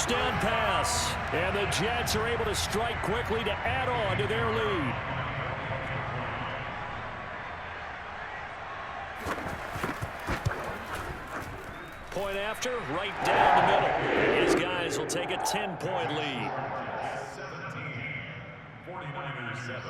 first down pass. And the Jets are able to strike quickly to add on to their lead. Point after, right down the middle. And his guys will take a 10-point lead. 17, 49ers 7.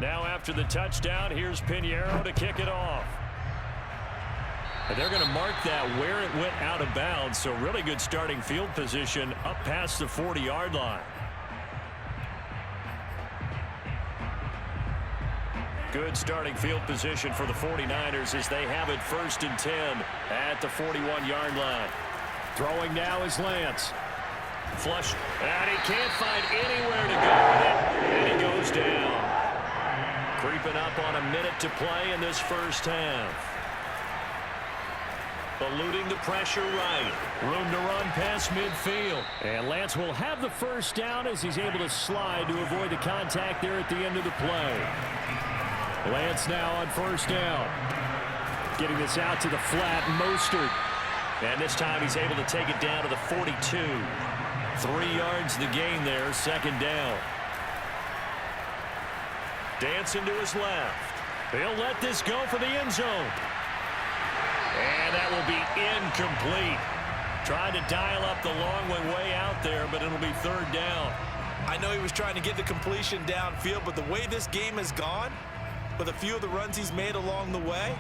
Now after the touchdown, here's Pinheiro to kick it off. And they're going to mark that where it went out of bounds, so really good starting field position up past the 40-yard line. Good starting field position for the 49ers as they have it 1st and 10 at the 41-yard line. Throwing now is Lance. Flush, and he can't find anywhere to go with it, and he goes down. Creeping up on a minute to play in this first half. Eluding the pressure right. Room to run past midfield. And Lance will have the first down as he's able to slide to avoid the contact there at the end of the play. Lance now on first down. Getting this out to the flat, Mostert. And this time he's able to take it down to the 42. 3 yards the gain there, 2nd down. Dancing to his left. He'll let this go for the end zone. And that will be incomplete. Trying to dial up the long way out there, but it'll be 3rd down. I know he was trying to get the completion downfield, but the way this game has gone, with a few of the runs he's made along the way,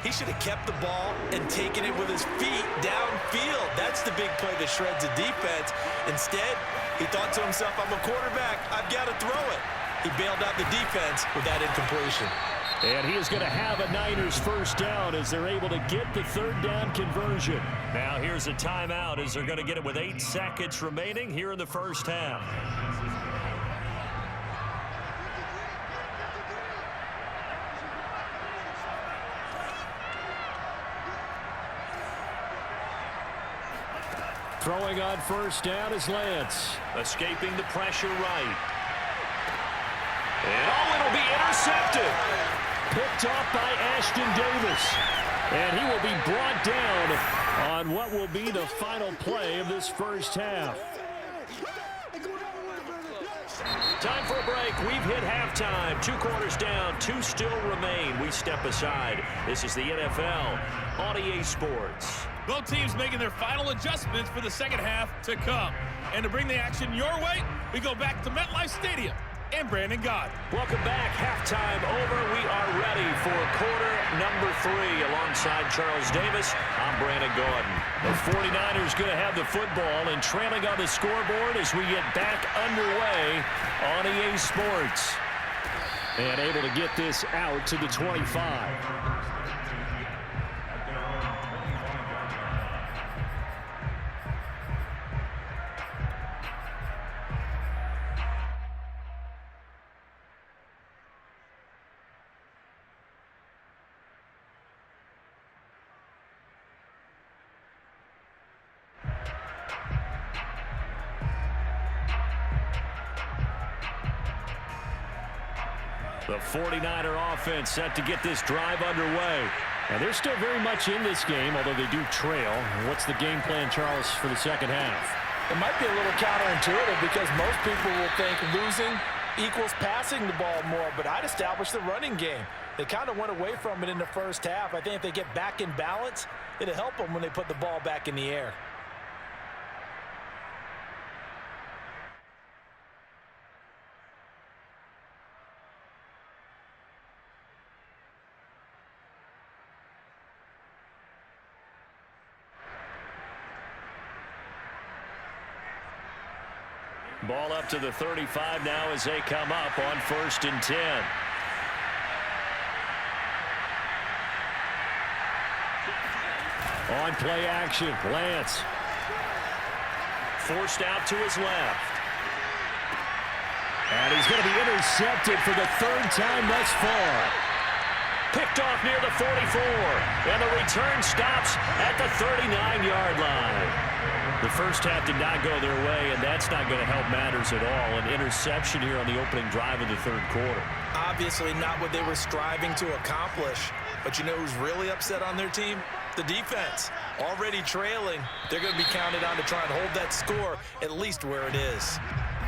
he should have kept the ball and taken it with his feet downfield. That's the big play that shreds the defense. Instead, he thought to himself, I'm a quarterback. I've got to throw it. He bailed out the defense with that incompletion. And he is going to have a Niners first down as they're able to get the 3rd down conversion. Now here's a timeout as they're going to get it with 8 seconds remaining here in the first half. Throwing on first down is Lance. Escaping the pressure right. And it'll be intercepted. Picked off by Ashton Davis. And he will be brought down on what will be the final play of this first half. Time for a break. We've hit halftime. 2 quarters down. 2 still remain. We step aside. This is the NFL on EA Sports. Both teams making their final adjustments for the second half to come. And to bring the action your way, we go back to MetLife Stadium and Brandon Gott. Welcome back. Halftime over. We are ready for quarter number 3. Alongside Charles Davis, I'm Brandon Gaudin. The 49ers going to have the football and trailing on the scoreboard as we get back underway on EA Sports. And able to get this out to the 25. The 49er offense set to get this drive underway. And they're still very much in this game, although they do trail. What's the game plan, Charles, for the second half? It might be a little counterintuitive because most people will think losing equals passing the ball more, but I'd establish the running game. They kind of went away from it in the first half. I think if they get back in balance, it'll help them when they put the ball back in the air. Ball up to the 35 now as they come up on 1st and 10. On play action, Lance. Forced out to his left. And he's going to be intercepted for the 3rd time thus far. Picked off near the 44. And the return stops at the 39-yard line. The first half did not go their way, and that's not going to help matters at all. An interception here on the opening drive of the 3rd quarter. Obviously not what they were striving to accomplish. But you know who's really upset on their team? The defense. Already trailing, they're going to be counted on to try and hold that score at least where it is.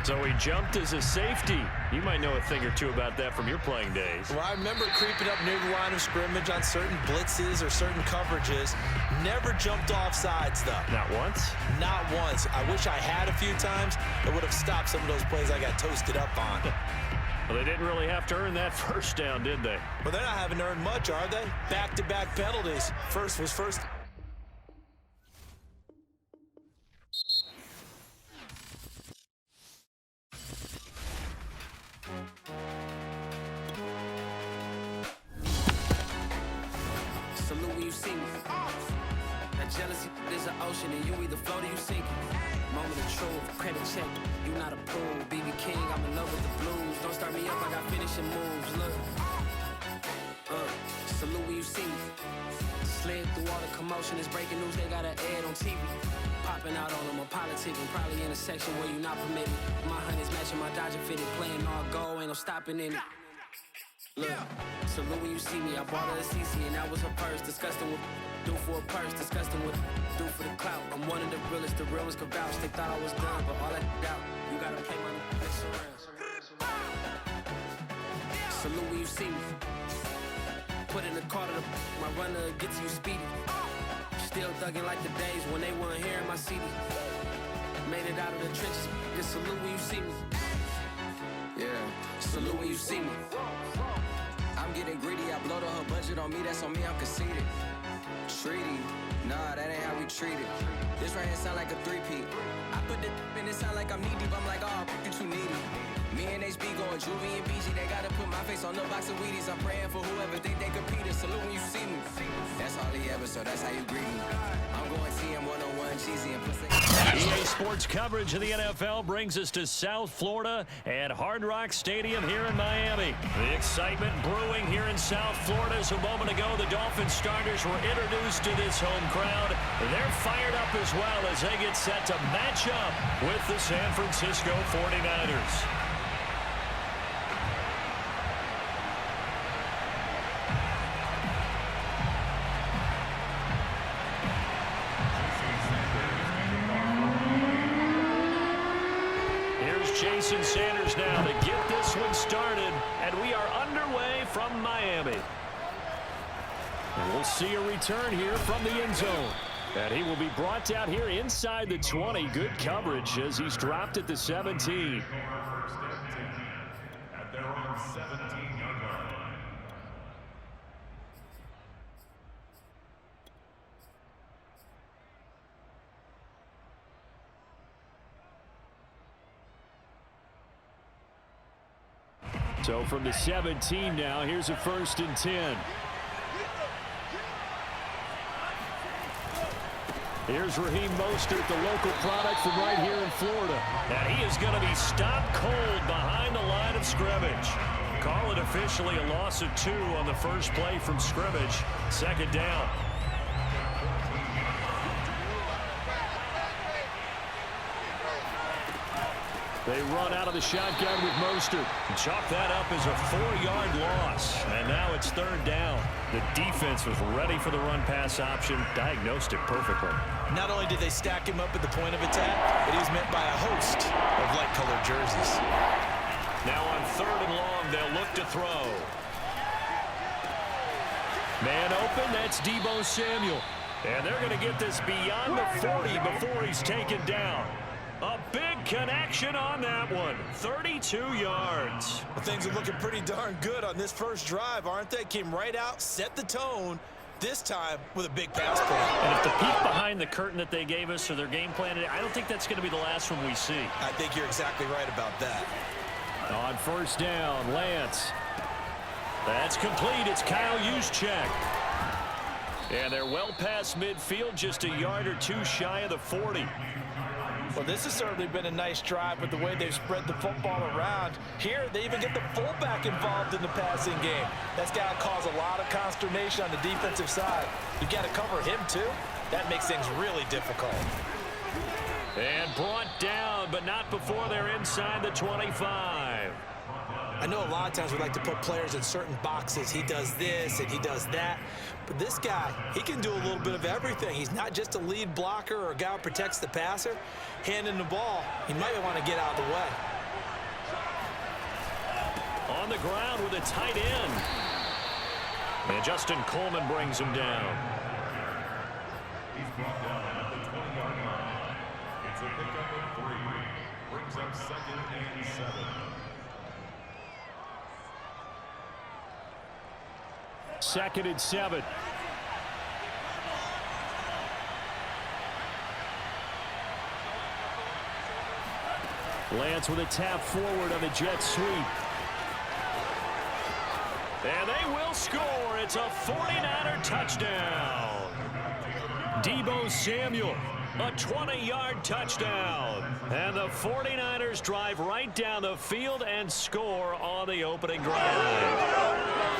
So he jumped as a safety. You might know a thing or two about that from your playing days. Well, I remember creeping up near the line of scrimmage on certain blitzes or certain coverages. Never jumped off sides, though. Not once? Not once. I wish I had a few times. It would have stopped some of those plays I got toasted up on. Well, they didn't really have to earn that first down, did they? Well, they're not having to earn much, are they? Back-to-back penalties. First was first. Salute when you see me. That jealousy is an ocean, and you either float or you sink. Moment of truth, credit check. You not a pool, BB King. I'm in love with the blues. Don't start me up, I got finishing moves. Look, salute when you see me. Slid through all the commotion, it's breaking news. They got an ad on TV. Popping out on them, I'm politicking. Probably in a section where you not permitted. My honey's matching my Dodger fitted, playing all go, ain't no stopping in it. Look, salute when you see me. I bought her a CC and that was her purse. Disgusting with do for a purse. Disgusting with do for the clout. I'm one of the realest. The real ones could vouch. They thought I was done, but all that out. You gotta play my next around. Salute when you see me. Put in the car to my runner gets you speedy. Still thugging like the days when they weren't here in my CD. Made it out of the trenches. Just salute when you see me. Yeah, salute when you see me. I'm getting greedy, I blow to her budget on me, that's on me, I'm conceited. Treaty, nah, that ain't how we treat it. This right here sound like a three-peat. I put the in it sound like I'm knee-deep, I'm like, oh, you too needy. Me and HB going Juvie and BG, they gotta put my face on the box of Wheaties. I'm praying for whoever think they compete. Salute when you see me. That's all he ever, so that's how you greet me. I'm going TM 101, cheesy and plus EA Sports coverage of the NFL brings us to South Florida at Hard Rock Stadium here in Miami. The excitement brewing here in South Florida as a moment ago the Dolphins starters were introduced to this home crowd. They're fired up as well as they get set to match up with the San Francisco 49ers. Jason Sanders now to get this one started, and we are underway from Miami. And we'll see a return here from the end zone. And he will be brought down here inside the 20. Good coverage as he's dropped at the 17. At their own 17-yard line. So from the 17 now, here's a 1st and 10. Here's Raheem Mostert, the local product from right here in Florida. And he is going to be stopped cold behind the line of scrimmage. Call it officially a loss of 2 on the first play from scrimmage. 2nd down. They run out of the shotgun with Mostert. Chalk that up as a 4-yard loss. And now it's 3rd down. The defense was ready for the run-pass option, diagnosed it perfectly. Not only did they stack him up at the point of attack, but he's met by a host of light-colored jerseys. Now on 3rd and long, they'll look to throw. Man open, that's Deebo Samuel. And they're going to get this beyond the 40 before he's taken down. A big connection on that one. 32 yards. Well, things are looking pretty darn good on this first drive, aren't they? Came right out, set the tone, this time with a big pass play. And if the peek behind the curtain that they gave us or their game plan, I don't think that's going to be the last one we see. I think you're exactly right about that. On first down, Lance. That's complete. It's Kyle Juszczyk. And they're well past midfield, just a yard or two shy of the 40. Well, this has certainly been a nice drive with the way they've spread the football around. Here, they even get the fullback involved in the passing game. That's got to cause a lot of consternation on the defensive side. You got to cover him, too. That makes things really difficult. And brought down, but not before they're inside the 25. I know a lot of times we like to put players in certain boxes. He does this and he does that. But this guy, he can do a little bit of everything. He's not just a lead blocker or a guy who protects the passer. Handing the ball, he might want to get out of the way. On the ground with a tight end. And Justin Coleman brings him down. He's brought down at the 20-yard line. It's a pickup of 3. Brings up 2nd and 7. Second and 7. Lance with a tap forward on the jet sweep. And they will score. It's a 49er touchdown. Deebo Samuel, a 20-yard touchdown. And the 49ers drive right down the field and score on the opening drive.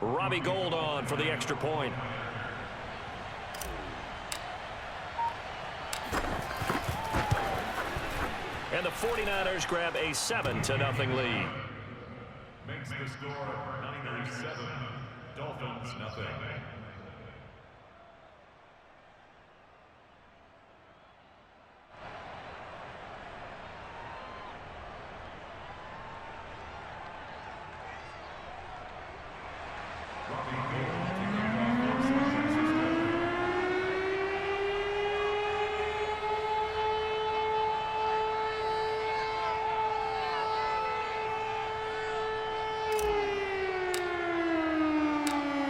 Robbie Gould on for the extra point. And the 49ers grab a 7-0 lead. Makes the score Niners 7, Dolphins nothing.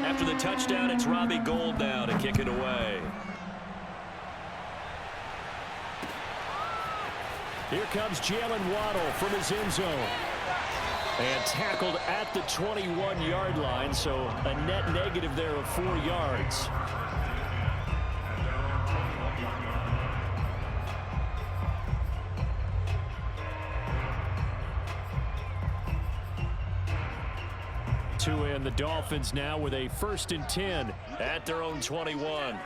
After the touchdown, it's Robbie Gould now to kick it away. Here comes Jalen Waddle from his end zone. And tackled at the 21-yard line, so a net negative there of 4 yards. And the Dolphins now with a 1st and 10 at their own 21.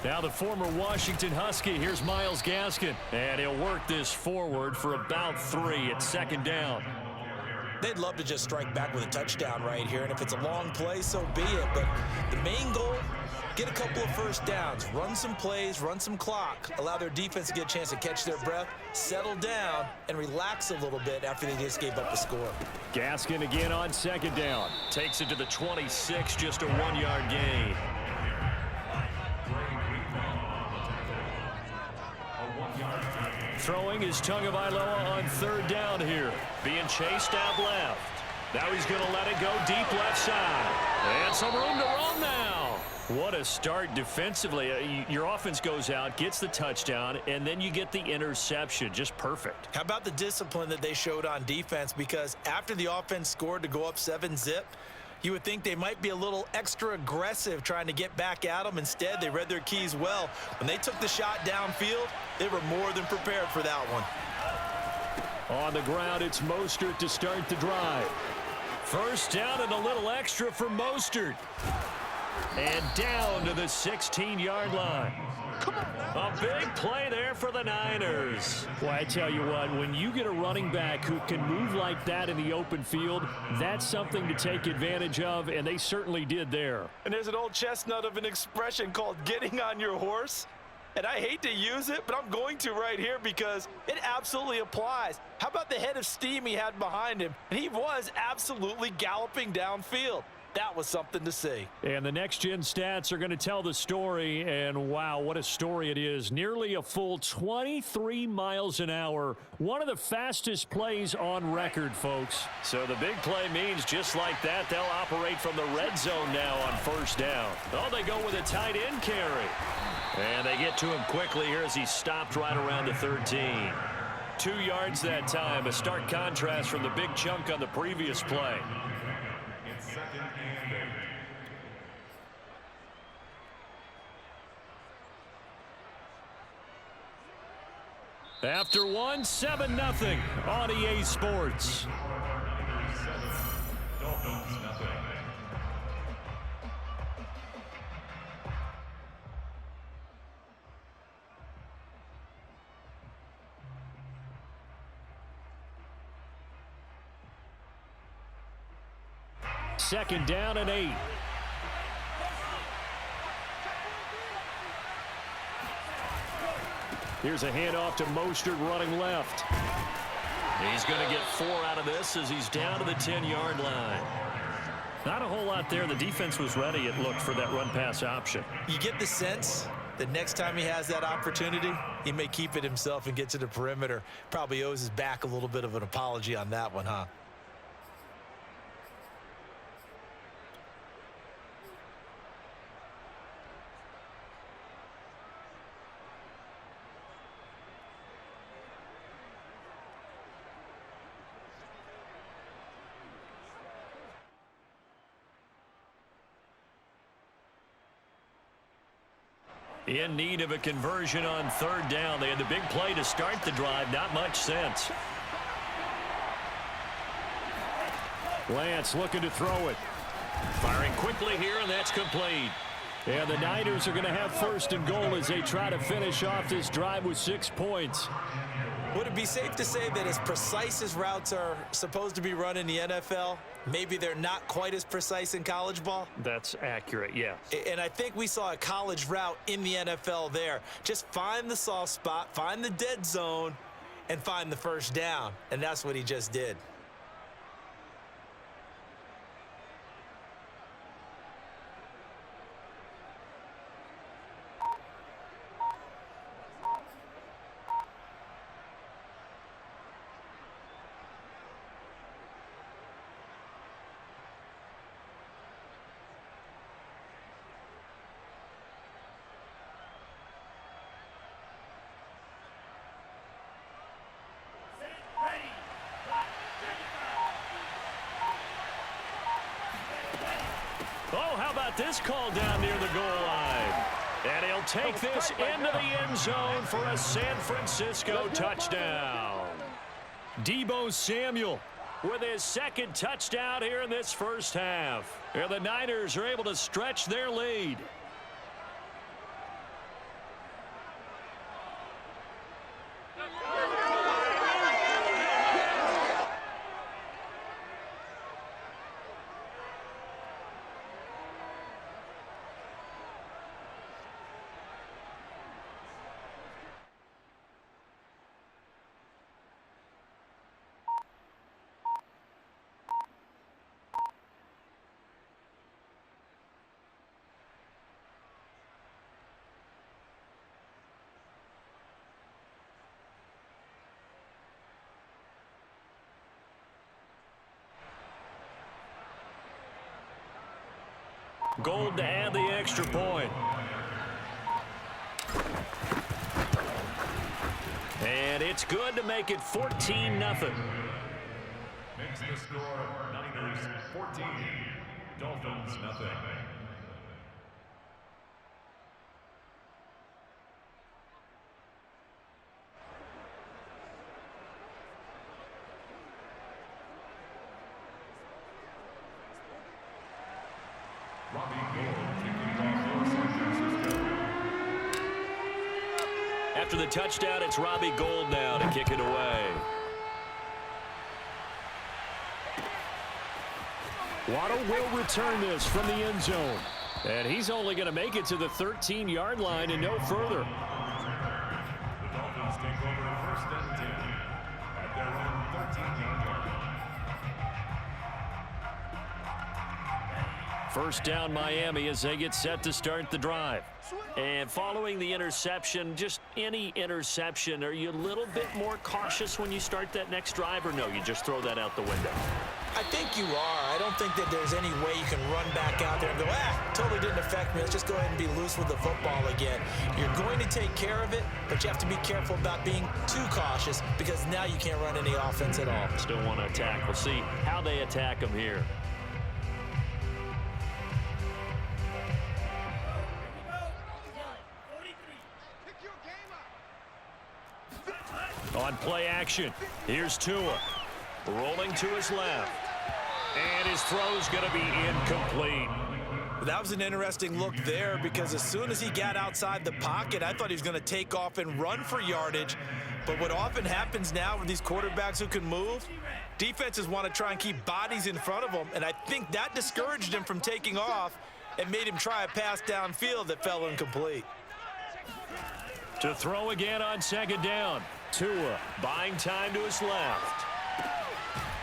Now the former Washington Husky. Here's Myles Gaskin. And he'll work this forward for about 3 at 2nd down. They'd love to just strike back with a touchdown right here. And if it's a long play, so be it. But the main goal, get a couple of first downs, run some plays, run some clock, allow their defense to get a chance to catch their breath, settle down, and relax a little bit after they just gave up a score. Gaskin again on 2nd down. Takes it to the 26, just a 1-yard gain. Throwing is Tagovailoa on 3rd down here. Being chased out left. Now he's going to let it go deep left side. And some room to run now. What a start defensively. Your offense goes out, gets the touchdown, and then you get the interception. Just perfect. How about the discipline that they showed on defense? Because after the offense scored to go up 7-zip, you would think they might be a little extra aggressive trying to get back at them. Instead, they read their keys well. When they took the shot downfield, they were more than prepared for that one. On the ground, it's Mostert to start the drive. First down and a little extra for Mostert. And down to the 16-yard line. A big play there for the Niners. Well, I tell you what, when you get a running back who can move like that in the open field, that's something to take advantage of, and they certainly did there. And there's an old chestnut of an expression called getting on your horse. And I hate to use it, but I'm going to right here because it absolutely applies. How about the head of steam he had behind him? And he was absolutely galloping downfield. That was something to see. And the next-gen stats are going to tell the story, and wow, what a story it is. Nearly a full 23 miles an hour. One of the fastest plays on record, folks. So the big play means just like that, they'll operate from the red zone now on first down. Oh, they go with a tight end carry. And they get to him quickly here as he stopped right around the 13. 2 yards that time, a stark contrast from the big chunk on the previous play. It's 2nd and 8. After one, 7-0 on EA Sports. Dolphins, nothing. Second down and 8. Here's a handoff to Mostert running left. He's going to get 4 out of this as he's down to the 10-yard line. Not a whole lot there. The defense was ready, it looked, for that run-pass option. You get the sense that next time he has that opportunity, he may keep it himself and get to the perimeter. Probably owes his back a little bit of an apology on that one, huh? In need of a conversion on third down. They had the big play to start the drive. Not much sense. Lance looking to throw it. Firing quickly here, and that's complete. And the Niners are going to have first and goal as they try to finish off this drive with 6 points. Would it be safe to say that as precise as routes are supposed to be run in the NFL, maybe they're not quite as precise in college ball? That's accurate, yes. And I think we saw a college route in the NFL there. Just find the soft spot, find the dead zone, and find the first down. And that's what he just did. Oh, how about this call down near the goal line? And he'll take this into the end zone for a San Francisco touchdown. Deebo Samuel with his second touchdown here in this first half. And the Niners are able to stretch their lead. Gold to add the extra point. And it's good to make it 14-0. Makes the score Niners 14, Dolphins nothing. After the touchdown, it's Robbie Gould now to kick it away. Waddle will return this from the end zone. And he's only going to make it to the 13-yard line and no further. The Dolphins take over first and 10 at their own 13-yard line. First down Miami as they get set to start the drive. And following the interception, just any interception, are you a little bit more cautious when you start that next drive, or no, you just throw that out the window? I think you are. I don't think that there's any way you can run back out there and go, totally didn't affect me. Let's just go ahead and be loose with the football again. You're going to take care of it, but you have to be careful about being too cautious because now you can't run any offense at all. Still want to attack. We'll see how they attack them here. On play action, here's Tua. Rolling to his left. And his throw's going to be incomplete. That was an interesting look there because as soon as he got outside the pocket, I thought he was going to take off and run for yardage. But what often happens now with these quarterbacks who can move, defenses want to try and keep bodies in front of them, and I think that discouraged him from taking off and made him try a pass downfield that fell incomplete. To throw again on second down. Tua buying time to his left.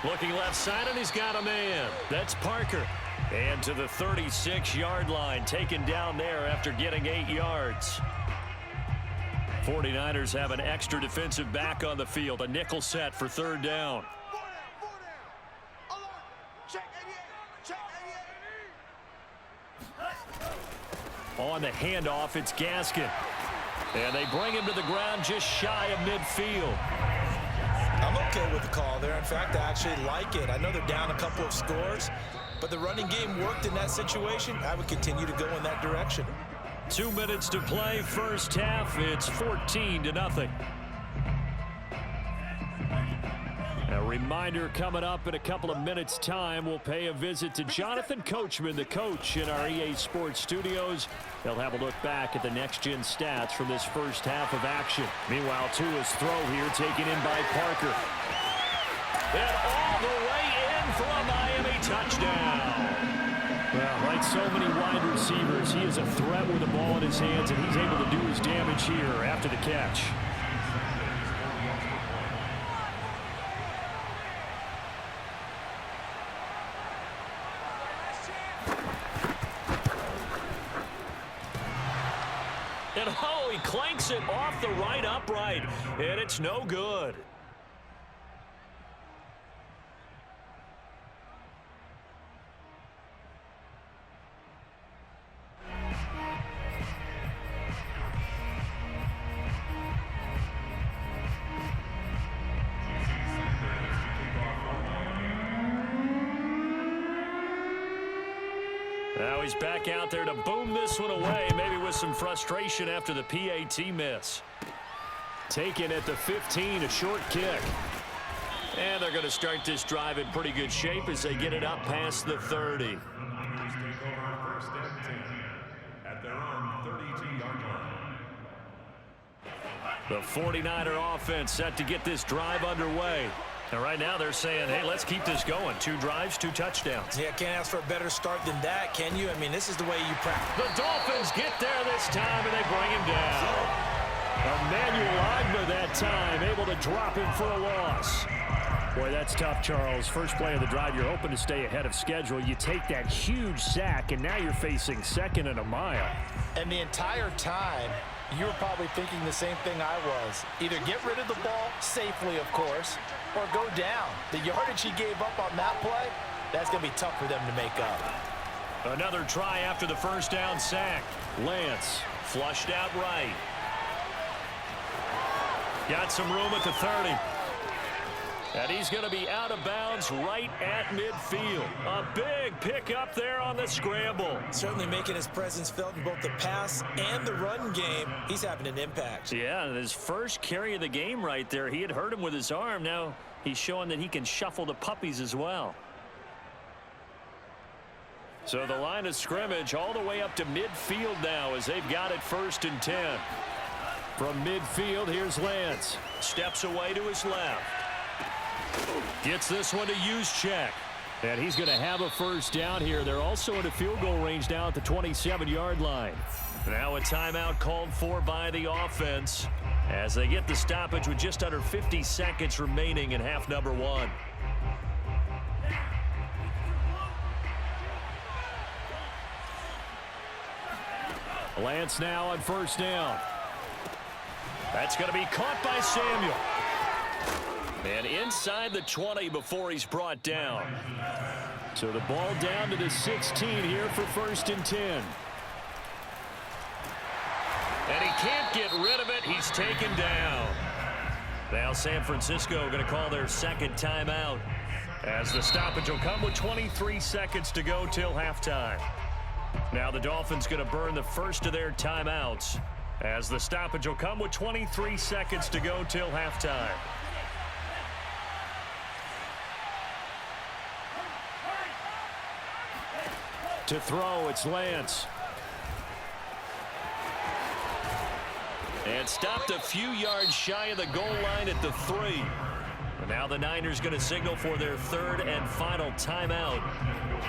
Looking left side, and he's got a man. That's Parker. And to the 36-yard line, taken down there after getting 8 yards. 49ers have an extra defensive back on the field. A nickel set for third down. On the handoff, it's Gaskin. And they bring him to the ground just shy of midfield. I'm okay with the call there. In fact, I actually like it. I know they're down a couple of scores, but the running game worked in that situation. I would continue to go in that direction. 2 minutes to play, first half. It's 14-0. A reminder coming up in a couple of minutes' time. We'll pay a visit to Jonathan Coachman, the coach in our EA Sports studios. They'll have a look back at the next-gen stats from this first half of action. Meanwhile, Tua's throw here taken in by Parker. And all the way in for a Miami touchdown. Well, like so many wide receivers, he is a threat with the ball in his hands, and he's able to do his damage here after the catch. And oh, he clanks it off the right upright, and it's no good. Now he's back out there to boom this one away, maybe with some frustration after the PAT miss. Taken at the 15, a short kick. And they're going to start this drive in pretty good shape as they get it up past the 30. Take over first and 10 at their own 32-yard line. The 49er offense set to get this drive underway. And right now they're saying, hey, let's keep this going. 2 drives, 2 touchdowns. Yeah, can't ask for a better start than that, can you? I mean, this is the way you practice. The Dolphins get there this time, and they bring him down. Emmanuel Agba that time, able to drop him for a loss. Boy, that's tough, Charles. First play of the drive, you're hoping to stay ahead of schedule. You take that huge sack, and now you're facing second and a mile. And the entire time, you were probably thinking the same thing I was. Either get rid of the ball safely, of course, or go down. The yardage he gave up on that play, that's going to be tough for them to make up. Another try after the first down sack. Lance flushed out right. Got some room at the 30. And he's going to be out of bounds right at midfield. A big pickup there on the scramble. Certainly making his presence felt in both the pass and the run game. He's having an impact. Yeah, and his first carry of the game right there. He had hurt him with his arm. Now he's showing that he can shuffle the puppies as well. So the line of scrimmage all the way up to midfield now as they've got it 1st and 10. From midfield, here's Lance. Steps away to his left. Gets this one to Juszczyk. And he's going to have a first down here. They're also in a field goal range now at the 27-yard line. Now a timeout called for by the offense as they get the stoppage with just under 50 seconds remaining in half number one. Lance now on first down. That's going to be caught by Samuel. And inside the 20 before he's brought down. So the ball down to the 16 here for 1st and 10. And he can't get rid of it. He's taken down. Now San Francisco going to call their second timeout as the stoppage will come with 23 seconds to go till halftime. Now the Dolphins going to burn the first of their timeouts as the stoppage will come with 23 seconds to go till halftime. To throw, it's Lance. And stopped a few yards shy of the goal line at the 3. And now the Niners going to signal for their third and final timeout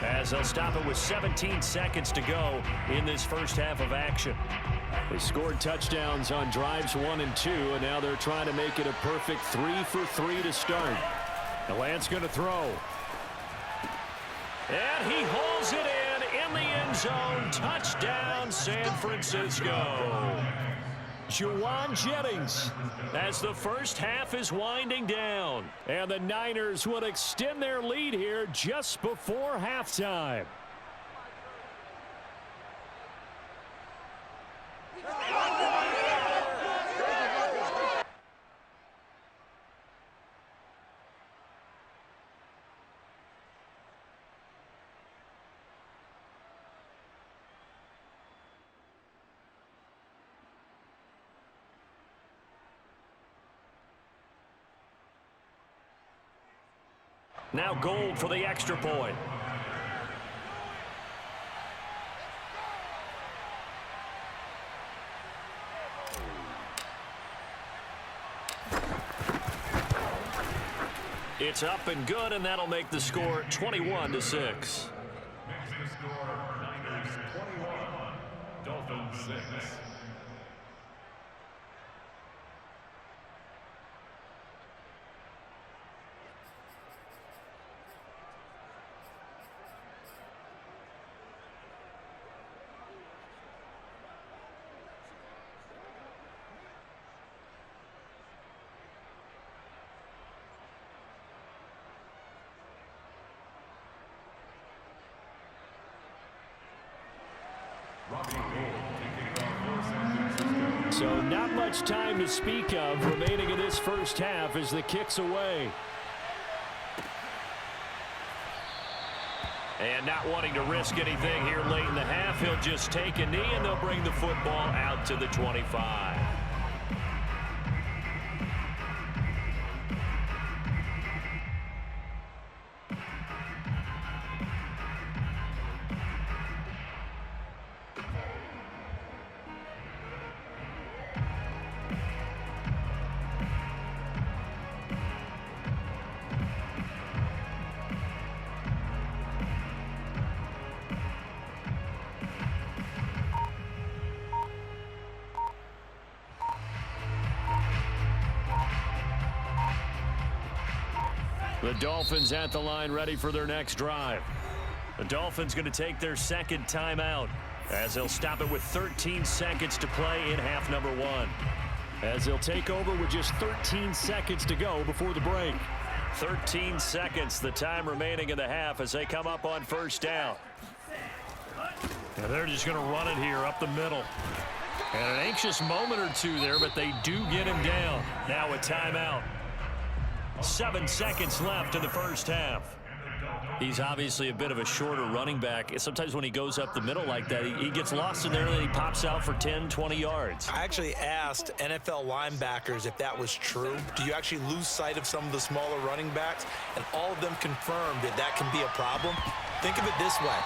as they'll stop it with 17 seconds to go in this first half of action. They scored touchdowns on drives 1 and 2, and now they're trying to make it a perfect 3 for 3 to start. And Lance going to throw. And he hauls it in the end zone. Touchdown, San Francisco. Juwan Jennings as the first half is winding down. And the Niners will extend their lead here just before halftime. Now Gold for the extra point. It's up and good, and that'll make the score 21-6. Makes the score Niners 21, Dolphins 6. So not much time to speak of remaining in this first half as the kick's away. And not wanting to risk anything here late in the half, he'll just take a knee and they'll bring the football out to the 25. The Dolphins at the line ready for their next drive. The Dolphins going to take their second timeout as they'll stop it with 13 seconds to play in half number one. As they'll take over with just 13 seconds to go before the break. 13 seconds, the time remaining in the half as they come up on first down. And they're just going to run it here up the middle. And an anxious moment or two there, but they do get him down. Now a timeout. 7 seconds left in the first half. He's obviously a bit of a shorter running back. Sometimes when he goes up the middle like that, he gets lost in there and then he pops out for 10, 20 yards. I actually asked NFL linebackers if that was true. Do you actually lose sight of some of the smaller running backs? And all of them confirmed that that can be a problem. Think of it this way.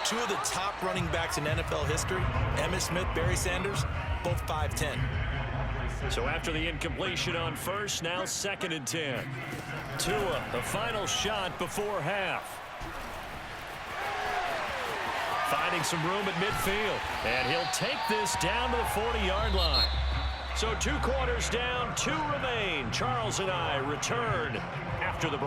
2 of the top running backs in NFL history, Emmitt Smith, Barry Sanders, both 5'10". So after the incompletion on first, now 2nd and 10. Tua, the final shot before half. Finding some room at midfield. And he'll take this down to the 40-yard line. So 2 quarters down, 2 remain. Charles and I return after the break.